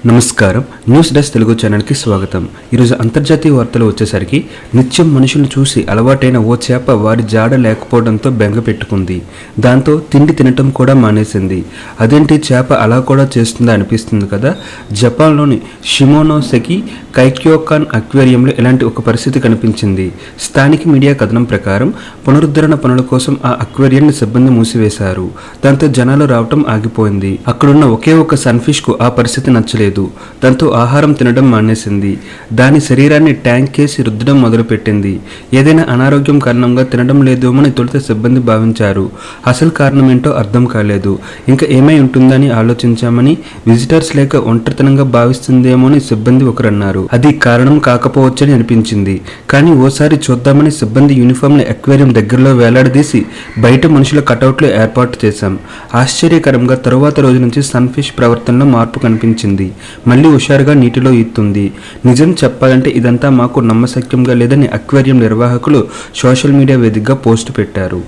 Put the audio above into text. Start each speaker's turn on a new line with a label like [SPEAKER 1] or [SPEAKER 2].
[SPEAKER 1] నమస్కారం. News desk Telugu ఛానల్కి స్వాగతం. ఈరోజు అంతర్జాతీయ వార్తలు వచ్చేసరికి నిత్యం మనుషులను చూసి అలవాటైన ఓ చేప వారి జాడ లేకపోవడంతో బెంగ పెట్టుకుంది. దాంతో తిండి తినటం కూడా మానేసింది. అదేంటి చేప అలా కూడా చేస్తుందా అనిపిస్తుంది కదా. జపాన్లోని షిమోనోసెకి కైక్యోకాన్ అక్వేరియంలో ఇలాంటి ఒక పరిస్థితి కనిపించింది. స్థానిక మీడియా కథనం ప్రకారం పునరుద్ధరణ పనుల కోసం ఆ అక్వేరియాన్ని సిబ్బంది మూసివేశారు. దాంతో జనాలు రావటం ఆగిపోయింది. అక్కడున్న ఒకే ఒక సన్ఫిష్ కు ఆ పరిస్థితి నచ్చలేదు. దాంతో ఆహారం తినడం మానేసింది. దాని శరీరాన్ని ట్యాంక్ కేసి రుద్దడం మొదలుపెట్టింది. ఏదైనా అనారోగ్యం కారణంగా తినడం లేదేమోని తొలుత సిబ్బంది భావించారు. అసలు కారణం ఏంటో అర్థం కాలేదు. ఇంకా ఏమై ఉంటుందని ఆలోచించామని, విజిటర్స్ లేక ఒంటరితనంగా భావిస్తుందేమోని సిబ్బంది ఒకరన్నారు. అది కారణం కాకపోవచ్చని అనిపించింది. కానీ ఓసారి చూద్దామని సిబ్బంది యూనిఫామ్ ని అక్వేరియం దగ్గరలో వేలాడదీసి బయట మనుషుల కటౌట్లు ఏర్పాటు చేశాం. ఆశ్చర్యకరంగా తరువాత రోజు నుంచి సన్ఫిష్ ప్రవర్తనలో మార్పు కనిపించింది. మళ్ళీ హుషారుగా నీటిలో ఈత్తుంది. నిజం చెప్పాలంటే ఇదంతా మాకు నమ్మశక్యంగా లేదని అక్వేరియం నిర్వాహకులు సోషల్ మీడియా వేదికగా పోస్టు పెట్టారు.